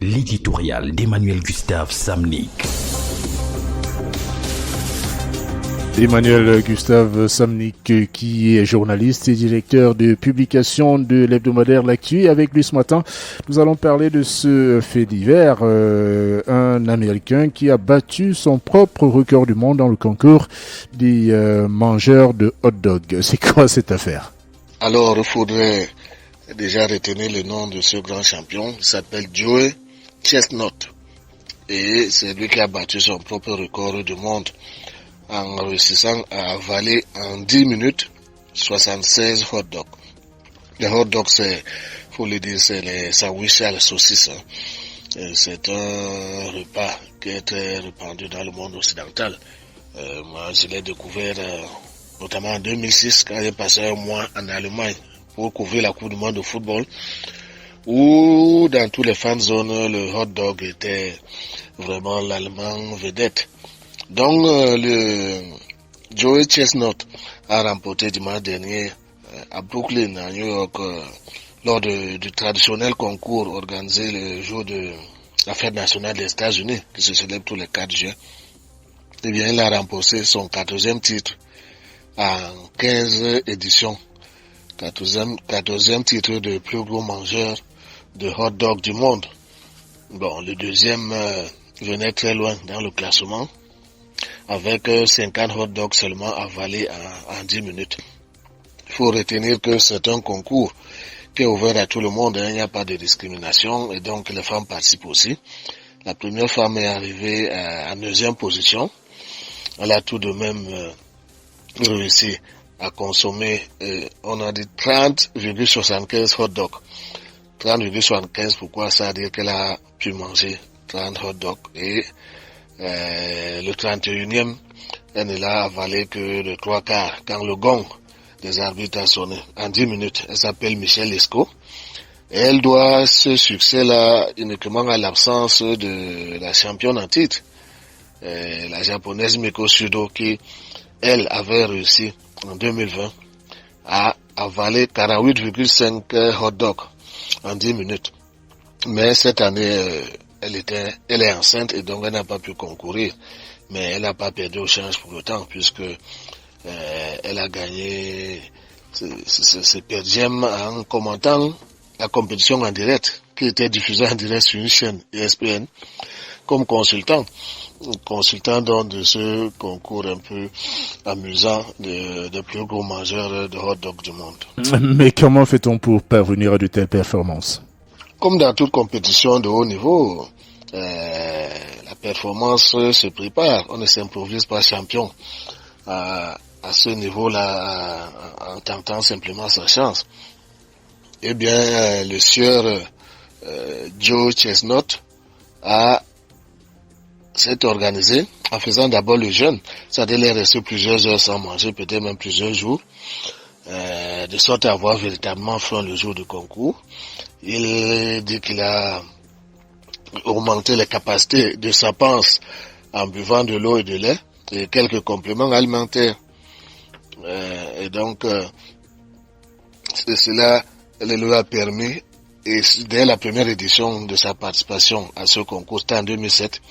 l'éditorial d'Emmanuel Gustave Samnick. Emmanuel Gustave Samnick, qui est journaliste et directeur de publication de l'hebdomadaire L'Actu. Avec lui ce matin, nous allons parler de ce fait divers. Un Américain qui a battu son propre record du monde dans le concours des mangeurs de hot dog. C'est quoi cette affaire? Alors, il faudrait déjà retenir le nom de ce grand champion. Il s'appelle Joey Chestnut. Et c'est lui qui a battu son propre record du monde en réussissant à avaler en 10 minutes 76 hot dogs. Les hot dogs, faut le dire, c'est les sandwichs à la saucisse. C'est un repas qui est très répandu dans le monde occidental. Moi, je l'ai découvert notamment en 2006 quand j'ai passé un mois en Allemagne pour couvrir la Coupe du monde de football, où dans tous les fan zones, le hot dog était vraiment l'allemand vedette. Donc, le Joey Chestnut a remporté dimanche dernier à Brooklyn, à New York, lors du traditionnel concours organisé le jour de la fête nationale des États-Unis, qui se célèbre tous les 4 juin. Eh bien, il a remporté son 14e titre en 15 éditions. 14e titre de plus gros mangeur de hot dog du monde. Bon, le deuxième venait très loin dans le classement, avec 50 hot dogs seulement avalés en 10 minutes. Il faut retenir que c'est un concours qui est ouvert à tout le monde, il n'y a pas de discrimination et donc les femmes participent aussi. La première femme est arrivée en 9e position. Elle a tout de même réussi à consommer, on a dit 30,75 hot dogs. 30,75, pourquoi? Ça veut dire qu'elle a pu manger 30 hot dogs et le 31e, elle ne l'a avalé que de 3/4 quand le gong des arbitres a sonné en 10 minutes. Elle s'appelle Michelle Lescaut et elle doit ce succès-là uniquement à l'absence de la championne en titre, la japonaise Miko Sudo, qui elle avait réussi en 2020 à avaler 48,5 hot dogs en 10 minutes. Mais cette année, elle est enceinte et donc elle n'a pas pu concourir. Mais elle n'a pas perdu au change pour autant, puisque elle a gagné ce podium en commentant la compétition en direct, qui était diffusée en direct sur une chaîne ESPN, comme consultant donc de ce concours un peu amusant de plus gros mangeurs de hot dog du monde. Mais comment fait-on pour parvenir à de telles performances? Comme dans toute compétition de haut niveau, la performance se prépare. On ne s'improvise pas champion à ce niveau-là en tentant simplement sa chance. Eh bien, le sieur Joe Chestnut s'est organisé en faisant d'abord le jeûne. C'est-à-dire qu'il est resté plusieurs heures sans manger, peut-être même plusieurs jours, de sorte à avoir véritablement faim le jour du concours. Il dit qu'il a augmenté les capacités de sa panse en buvant de l'eau et de lait et quelques compléments alimentaires. Et donc, cela lui a permis, et dès la première édition de sa participation à ce concours, c'était en 2007,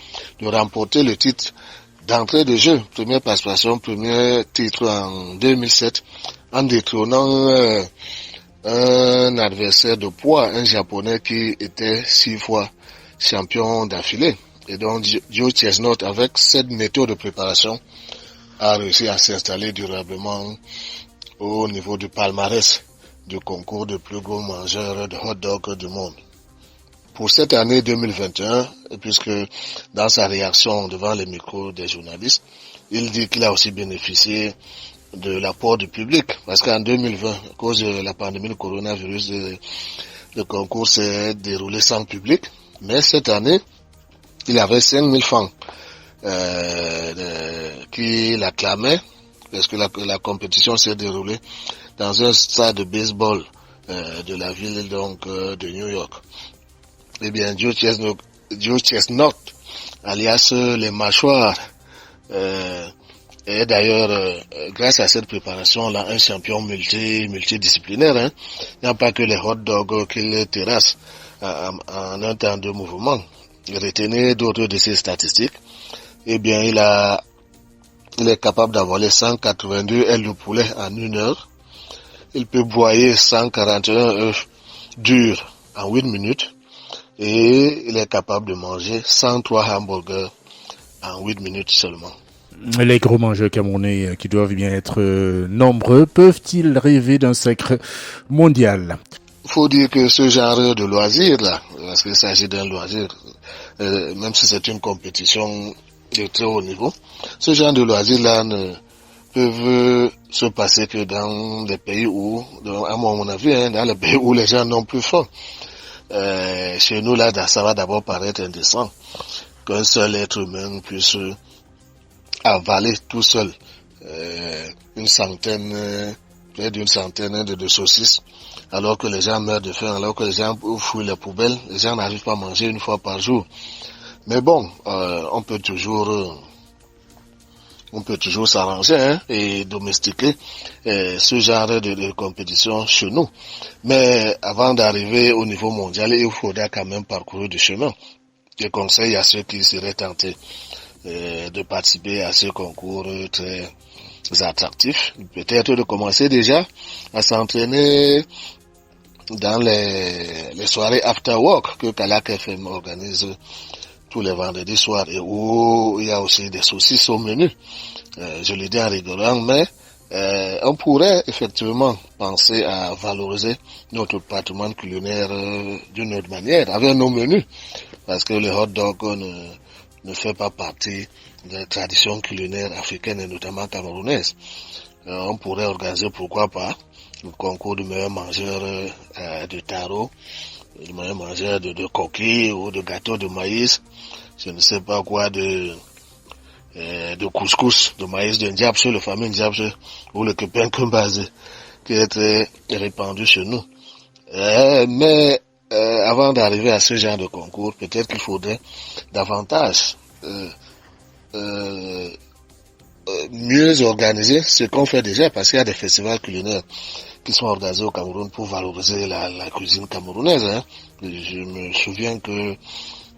de remporter le titre d'entrée de jeu. Première participation, premier titre en 2007, en détrônant un adversaire de poids, un japonais qui était 6 fois champion d'affilée. Et donc, Joe Chestnut, avec cette méthode de préparation, a réussi à s'installer durablement au niveau du palmarès du concours de plus gros mangeurs de hot dog du monde. Pour cette année 2021, puisque dans sa réaction devant les micros des journalistes, il dit qu'il a aussi bénéficié de l'apport du public, parce qu'en 2020, à cause de la pandémie du coronavirus, le concours s'est déroulé sans public, mais cette année, il avait 5000 fans qui l'acclamaient, parce que la compétition s'est déroulée dans un stade de baseball de la ville donc de New York. Eh bien, Joe Chestnut, alias les mâchoires, est d'ailleurs, grâce à cette préparation-là, un champion multidisciplinaire. Il n'y a pas que les hot dogs qu'il terrasse. en un temps de mouvement. Retenez d'autres de ces statistiques. Eh bien, il est capable d'avaler 182 ailes de poulet en 1 heure. Il peut broyer 141 œufs durs en 8 minutes. Et il est capable de manger 103 hamburgers en 8 minutes seulement. Les gros mangeurs camerounais qui doivent bien être nombreux, peuvent-ils rêver d'un sacre mondial? Il faut dire que ce genre de loisir là, parce qu'il s'agit d'un loisir, même si c'est une compétition de très haut niveau, ce genre de loisir là ne peuvent se passer que dans des pays où, à mon avis, dans les pays où les gens n'ont plus faim. Chez nous là, ça va d'abord paraître indécent qu'un seul être humain puisse avaler tout seul près d'une centaine de saucisses, alors que les gens meurent de faim, alors que les gens fouillent les poubelles, les gens n'arrivent pas à manger 1 fois par jour. Mais bon, on peut toujours s'arranger et domestiquer ce genre de compétition chez nous. Mais avant d'arriver au niveau mondial, il faudra quand même parcourir du chemin. Je conseille à ceux qui seraient tentés de participer à ce concours très attractif, peut-être de commencer déjà à s'entraîner dans les soirées after work que Kalak FM organise tous les vendredis soirs et où il y a aussi des saucisses au menu. Je le dis en rigolant, mais on pourrait effectivement penser à valoriser notre patrimoine culinaire d'une autre manière, avec nos menus, parce que le hot dog ne fait pas partie des traditions culinaires africaines et notamment camerounaises. On pourrait organiser, pourquoi pas, le concours du meilleur mangeur de taro, le meilleur mangeur de coquilles ou de gâteaux de maïs, je ne sais pas quoi, de couscous, de maïs de Ndiapche, le fameux Ndiapche, ou le kepenkumbazé, qui est très répandu chez nous. Mais avant d'arriver à ce genre de concours, peut-être qu'il faudrait davantage mieux organiser ce qu'on fait déjà, parce qu'il y a des festivals culinaires qui sont organisés au Cameroun pour valoriser la cuisine camerounaise. Je me souviens que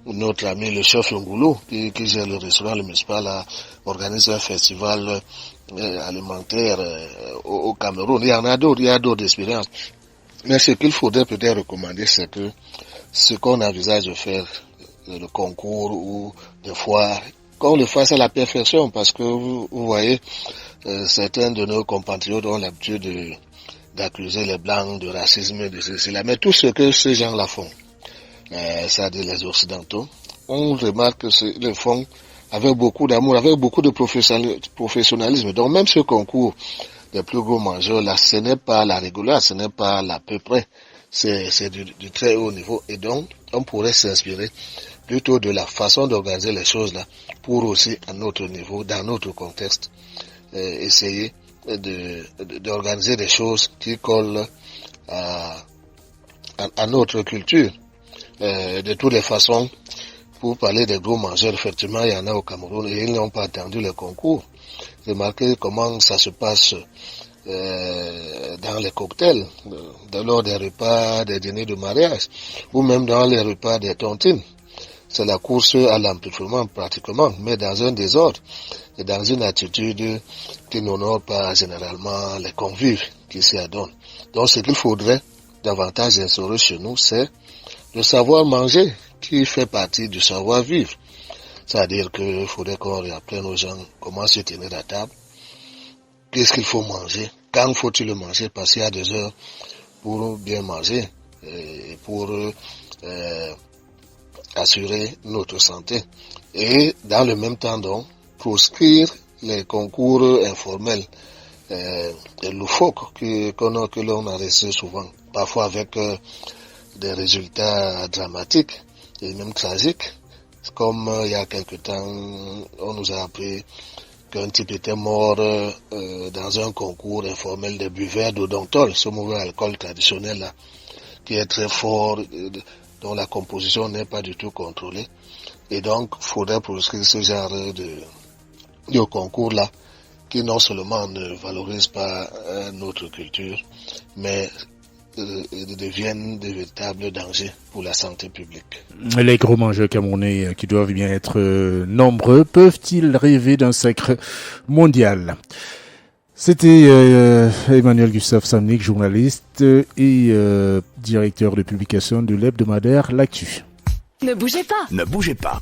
notre ami le chef Ngoulou, qui gère le restaurant Le Municipal, a organisé un festival alimentaire au Cameroun. Il y en a d'autres, il y a d'autres expériences. Mais ce qu'il faudrait peut-être recommander, c'est que ce qu'on envisage de faire, le concours ou des foires, qu'on le fasse à la perfection, parce que vous voyez, certains de nos compatriotes ont l'habitude d'accuser les Blancs de racisme et de ceci là. Mais tout ce que ces gens-là font, c'est-à-dire les Occidentaux, on remarque que le font avec beaucoup d'amour, avec beaucoup de professionnalisme. Donc même ce concours des plus gros mangeurs, là, ce n'est pas la régulière, ce n'est pas l'à peu près, c'est du très haut niveau. Et donc, on pourrait s'inspirer plutôt de la façon d'organiser les choses là, pour aussi à notre niveau, dans notre contexte, essayer d'organiser des choses qui collent à notre culture. De toutes les façons, pour parler des gros mangeurs, effectivement, il y en a au Cameroun et ils n'ont pas attendu le concours. Remarquez comment ça se passe dans les cocktails, lors des repas, des dîners de mariage, ou même dans les repas des tontines. C'est la course à l'empifflement pratiquement, mais dans un désordre et dans une attitude qui n'honore pas généralement les convives qui s'y adonnent. Donc ce qu'il faudrait davantage instaurer chez nous, c'est le savoir manger qui fait partie du savoir-vivre. C'est-à-dire qu'il faudrait qu'on réapprenne aux gens comment se tenir à table, qu'est-ce qu'il faut manger, quand faut-il le manger, parce qu'il y a des heures pour bien manger et pour assurer notre santé. Et dans le même temps, donc, proscrire les concours informels et loufoques que l'on a reçus souvent, parfois avec des résultats dramatiques et même tragiques. Comme il y a quelque temps, on nous a appris qu'un type était mort dans un concours informel de buveurs d'odontol, ce mauvais alcool traditionnel là, qui est très fort, dont la composition n'est pas du tout contrôlée. Et donc, il faudrait proscrire ce genre de concours là, qui non seulement ne valorise pas notre culture, mais deviennent de véritables dangers pour la santé publique. Les gros mangeurs camerounais qui doivent bien être nombreux, peuvent-ils rêver d'un sacre mondial? C'était Emmanuel Gustave Samnik, journaliste et directeur de publication de l'hebdomadaire L'Actu. Ne bougez pas. Ne bougez pas.